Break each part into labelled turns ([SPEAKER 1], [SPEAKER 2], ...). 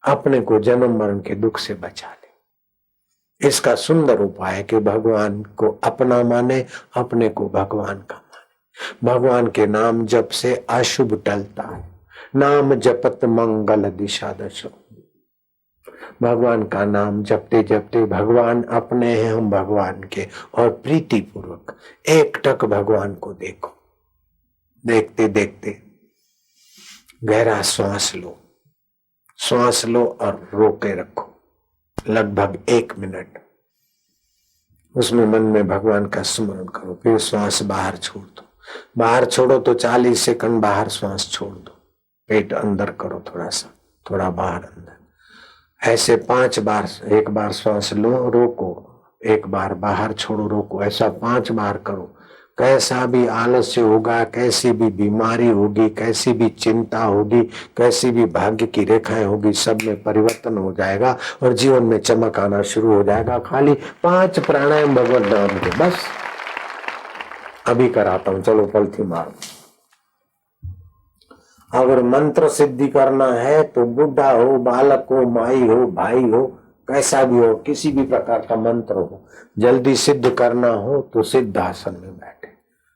[SPEAKER 1] अपने को जन्म मरण के दुख से बचा ले। इसका सुंदर उपाय है कि भगवान को अपना माने, अपने को भगवान का माने। भगवान के नाम जप से अशुभ टलता है। नाम जपत मंगल दिशा दशो। भगवान का नाम जपते जपते भगवान अपने हैं, हम भगवान के, और प्रीति पूर्वक एक टक भगवान को देखो। देखते देखते गहरा श्वास लो, श्वास लो और रोके रखो लगभग 1 मिनट। उसमें मन में भगवान का स्मरण करो, फिर श्वास बाहर छोड़ दो। बाहर छोड़ो तो 40 सेकंड बाहर श्वास छोड़ दो। पेट अंदर करो थोड़ा सा, थोड़ा बाहर अंदर। ऐसे 5 बार, 1 बार श्वास लो रोको, 1 बार बाहर छोड़ो रोको, ऐसा 5 बार करो। कैसा भी आलस्य होगा, कैसी भी बीमारी होगी, कैसी भी चिंता होगी, कैसी भी भाग्य की रेखाएं होगी, सब में परिवर्तन हो जाएगा और जीवन में चमक आना शुरू हो जाएगा। खाली 5 प्राणायाम भगवत नाम के, बस। अभी कराता हूं, चलो पलथी मारो। अगर मंत्र सिद्धि करना है तो बुढ़ा हो, बालक हो, माई हो, भाई हो, कैसा भी हो, किसी भी प्रकार का मंत्र हो, जल्दी सिद्ध करना हो तो सिद्ध आसन में बैठे।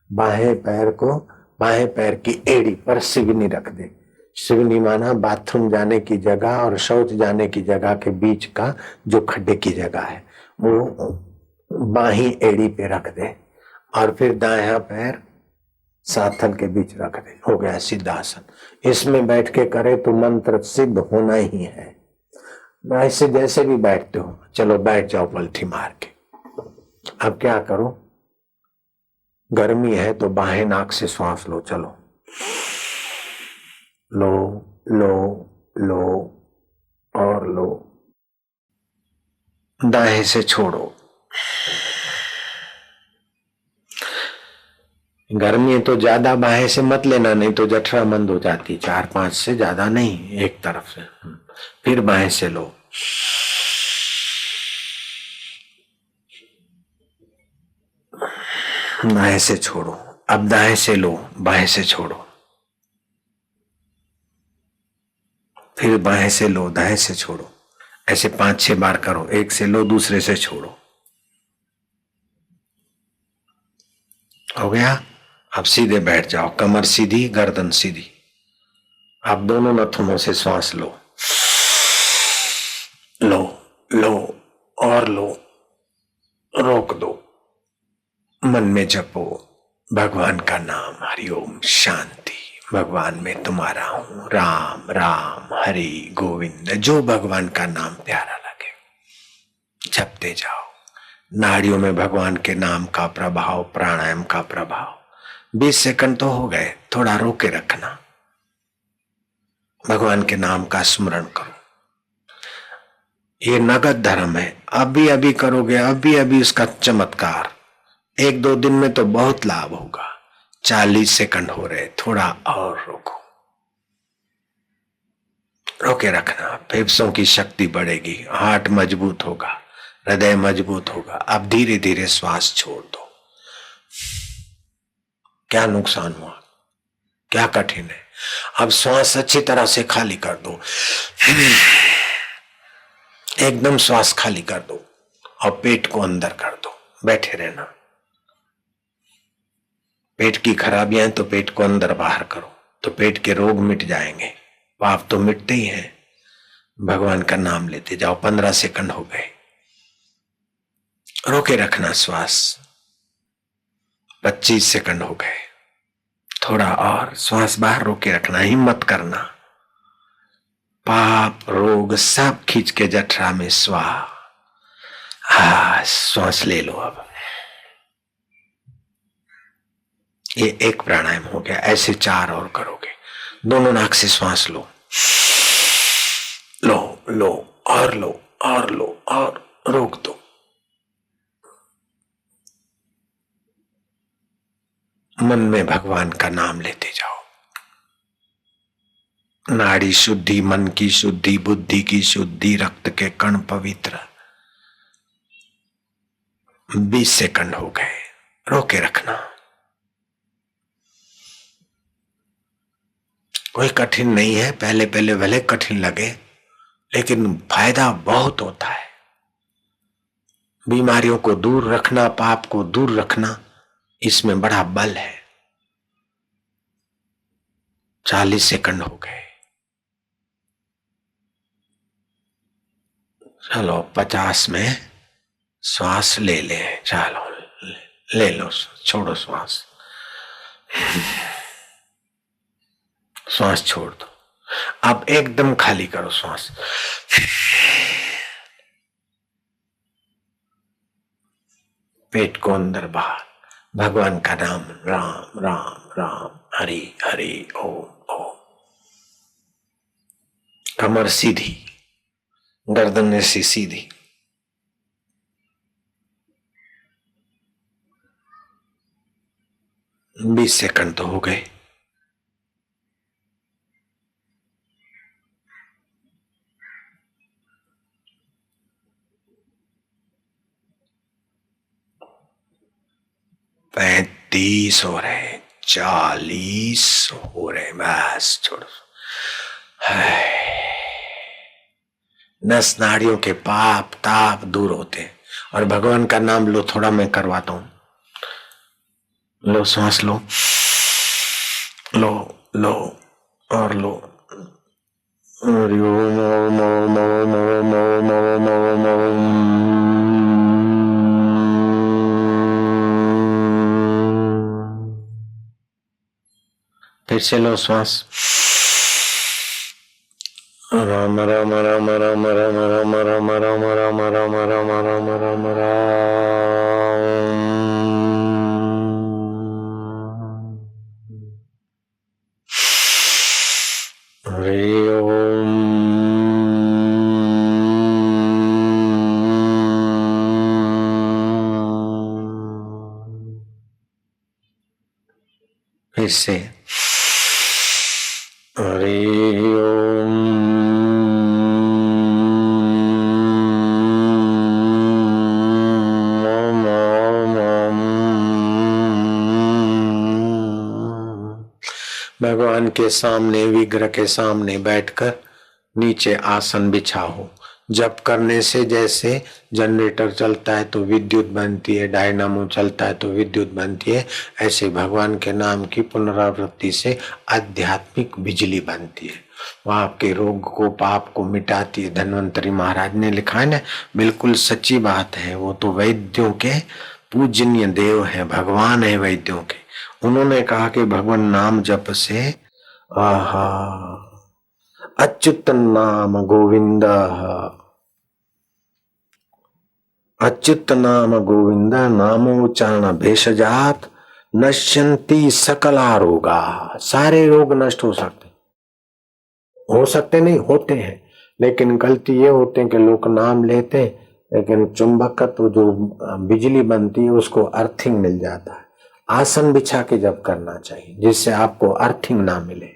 [SPEAKER 1] बाएं पैर की एड़ी पर सिवनी रख दे। सिवनी माना बाथरूम जाने की जगह और शौच जाने की जगह के बीच का जो खड्डे की जगह है, वो बाहीं एड़ी पे रख दे और फिर दायां पैर साथल के बीच रख दे। हो गया सिद्धासन। इसमें बैठ के करे तो मंत्र सिद्ध होना ही है। ऐसे जैसे भी बैठते हो, चलो बैठ जाओ पलथी मार के। अब क्या करो, गर्मी है तो बाहें नाक से श्वास लो। चलो, लो लो लो और लो। दाएं से छोड़ो। गर्मी है तो ज्यादा बाहें से मत लेना, नहीं तो जठरा मंद हो जाती। 4-5 से ज्यादा नहीं, एक तरफ से। फिर बाएं से लो। बाएं से छोड़ो। अब दाएं से लो, बाएं से छोड़ो। फिर बाएं से लो, दाएं से छोड़ो। ऐसे 5-6 बार करो। एक से लो, दूसरे से छोड़ो। हो गया? अब सीधे बैठ जाओ, कमर सीधी, गर्दन सीधी। अब दोनों नथुनों से श्वास लो, लो लो और लो। रोक दो। मन में जपो भगवान का नाम, हरिओम शांति। भगवान में तुम्हारा हूं, राम राम हरि गोविंद। जो भगवान का नाम प्यारा लगे जपते जाओ। नाड़ियों में भगवान के नाम का प्रभाव, प्राणायाम का प्रभाव। 20 सेकंड तो हो गए, थोड़ा रोके रखना। भगवान के नाम का स्मरण करो। ये नगद धर्म है। अभी अभी करोगे, अभी अभी उसका चमत्कार। 1-2 दिन में तो बहुत लाभ होगा। 40 सेकंड हो रहे, थोड़ा और रोको। रोके रखना। फेफड़ों की शक्ति बढ़ेगी, हार्ट मजबूत होगा, हृदय मजबूत होगा। अब धीरे धीरे श्वास छोड़ दो। क्या नुकसान हुआ? क्या कठिन है? अब श्वास अच्छी तरह से खाली कर दो। एकदम श्वास खाली कर दो और पेट को अंदर कर दो। बैठे रहना। पेट की खराबियां हैं तो पेट को अंदर बाहर करो, तो पेट के रोग मिट जाएंगे। पाप तो मिटते ही हैं। भगवान का नाम लेते जाओ। 15 सेकंड हो गए। रोके रखना श्वास। 25 सेकंड हो गए। थोड़ा और श्वास बाहर रोके रखना, हिम्मत करना। पाप रोग सब खींच के जठरा में स्वाहा। श्वास ले लो। अब ये एक प्राणायाम हो गया। ऐसे 4 और करोगे। दोनों नाक से श्वास लो, लो लो और लो और लो और रोक दो। मन में भगवान का नाम लेते जाओ। नाड़ी शुद्धि, मन की शुद्धि, बुद्धि की शुद्धि, रक्त के कण पवित्र। 20 सेकंड हो गए। रोके रखना। कोई कठिन नहीं है। पहले पहले भले कठिन लगे, लेकिन फायदा बहुत होता है। बीमारियों को दूर रखना, पाप को दूर रखना, इसमें बड़ा बल है। 40 सेकंड हो गए। चलो 50 में श्वास ले ले। चलो ले लो, छोड़ो श्वास, श्वास छोड़ दो। अब एकदम खाली करो श्वास। पेट को अंदर बाहर, भगवान का नाम, राम राम राम, हरि हरि ओम ओम। कमर सीधी, गर्दन ऐसी सीधी। बीस सेकंड तो हो गए। पैंतीस हो रहे, 40 हो रहे, बस छोड़ो। नस नाड़ियों के पाप ताप दूर होते हैं। और भगवान का नाम लो, थोड़ा मैं करवाता हूं। लो सांस लो, लो लो और लो। हरि ओम ओम ओम ओम ओम ओम ओम ओम ओम। फिर से लो श्वास। राम राम राम राम राम राम राम राम राम राम राम राम राम राम। हरि ओम। फिर से हरि ओम। भगवान के सामने, विग्रह के सामने बैठकर नीचे आसन बिछाओ। जप करने से जैसे जनरेटर चलता है तो विद्युत बनती है, डायनामो चलता है तो विद्युत बनती है, ऐसे भगवान के नाम की पुनरावृत्ति से आध्यात्मिक बिजली बनती है। वह आपके रोग को, पाप को मिटाती है। धन्वंतरी महाराज ने लिखा है ना, बिल्कुल सच्ची बात है। वो तो वैद्यों के पूजनीय देव है, भगवान है वैद्यों के। उन्होंने कहा कि भगवान नाम जप से अच्युत नाम गोविंद, अच्युत नाम गोविंद नामोच्चारण भेषजात नश्यंती सकला रोगा। सारे रोग नष्ट हो सकते नहीं, होते हैं, लेकिन गलती ये होते हैं कि लोग नाम लेते हैं, लेकिन चुंबकत्व जो बिजली बनती है उसको अर्थिंग मिल जाता है। आसन बिछा के जब करना चाहिए जिससे आपको अर्थिंग ना मिले।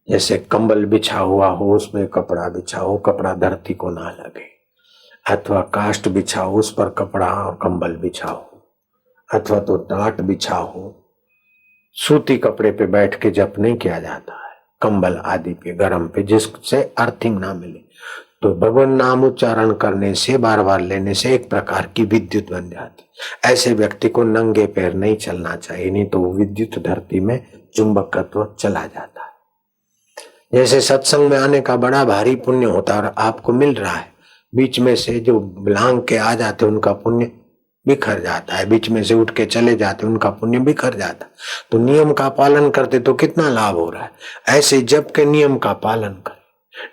[SPEAKER 1] जैसे कंबल बिछा हुआ हो, उसमें कपड़ा बिछाओ, कपड़ा धरती को ना लगे। अथवा काष्ठ बिछाओ, उस पर कपड़ा और कंबल बिछाओ, अथवा तो टाट बिछाओ। सूती कपड़े पे बैठ के जप नहीं किया जाता है, कंबल आदि पे, गरम पे, जिससे अर्थिंग ना मिले। तो भगवान नाम उच्चारण करने से, बार बार लेने से एक प्रकार की विद्युत बन जाती। ऐसे व्यक्ति को नंगे पैर नहीं चलना चाहिए, नहीं तो विद्युत धरती में चुंबकत्व चला जाता है। जैसे सत्संग में आने का बड़ा भारी पुण्य होता है और आपको मिल रहा है, बीच में से जो लांग के आ जाते उनका पुण्य बिखर जाता है, बीच में से उठ के चले जाते उनका पुण्य बिखर जाता। तो नियम का पालन करते तो कितना लाभ हो रहा है। ऐसे जप के नियम का पालन करें,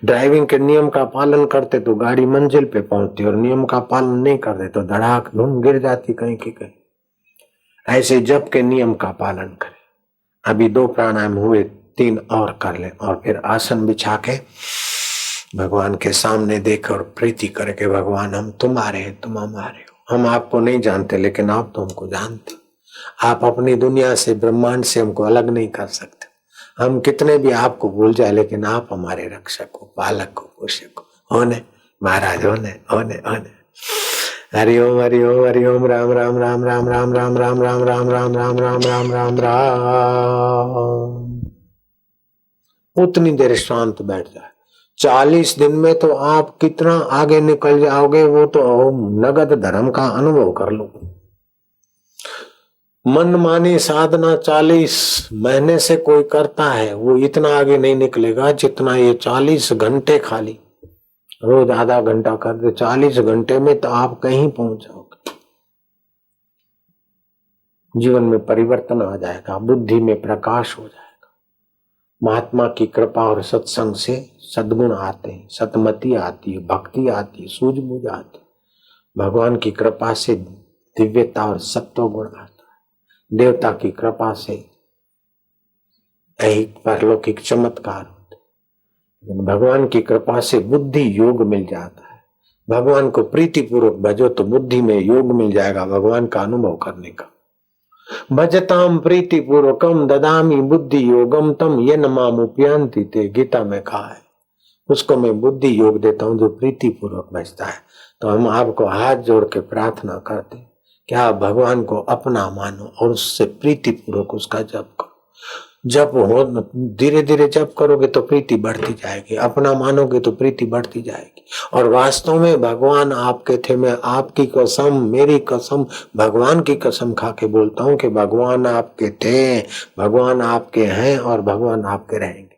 [SPEAKER 1] ड्राइविंग के नियम का पालन करते तो गाड़ी मंजिल पे पहुंचती, और नियम का पालन नहीं करते तो धड़ाक धूम गिर जाती कहीं की कहीं। ऐसे जप के नियम का पालन करें। अभी 2 प्राणायाम हुए, 3 और कर लें, और फिर आसन बिछा के भगवान के सामने देख और प्रीति करके, भगवान हम तुम्हारे हैं, तुम हमारे हो। हम आपको नहीं जानते लेकिन आप तो हमको जानते। आप अपनी दुनिया से, ब्रह्मांड से हमको अलग नहीं कर सकते। हम कितने भी आपको भूल जाए लेकिन आप हमारे रक्षक हो, पालक हो, पोषक हो। होने महाराज, होने होने होने। हरि ओम हरि ओम हरि ओम। राम राम राम राम राम राम राम राम राम राम राम राम राम राम राम। उतनी देर शांत बैठ जाए, 40 दिन में तो आप कितना आगे निकल जाओगे, वो तो नगद धर्म का अनुभव कर लो। मनमानी साधना 40 महीने से कोई करता है, वो इतना आगे नहीं निकलेगा जितना ये 40 घंटे खाली रोज आधा घंटा कर दे। 40 घंटे में तो आप कहीं पहुंच जाओगे। जीवन में परिवर्तन आ जाएगा, बुद्धि में प्रकाश हो जाएगा। महात्मा की कृपा और सत्संग से सद्गुण आते हैं, सतमति आती है, भक्ति आती है, सूझबूझ आती है। भगवान की कृपा से दिव्यता और सत्व गुण आता है। देवता की कृपा से एक परलौकिक चमत्कार होता है। भगवान की कृपा से बुद्धि योग मिल जाता है। भगवान को प्रीति पूर्वक भजो तो बुद्धि में योग मिल जाएगा भगवान का अनुभव करने का। भजताम प्रीति पूर्वकम ददामी बुद्धि योगम तम ये नमाम उपयांति ते, गीता में कहा है। उसको मैं बुद्धि योग देता हूं जो प्रीति पूर्वक भजता है। तो हम आपको हाथ जोड़ के प्रार्थना करते हैं, क्या भगवान को अपना मानो और उससे प्रीति पूर्वक उसका जप करो। जप हो धीरे धीरे जप करोगे तो प्रीति बढ़ती जाएगी, अपना मानोगे तो प्रीति बढ़ती जाएगी। और वास्तव में भगवान आपके थे। मैं आपकी कसम, मेरी कसम, भगवान की कसम खा के बोलता हूं कि भगवान आपके थे, भगवान आपके हैं और भगवान आपके रहेंगे।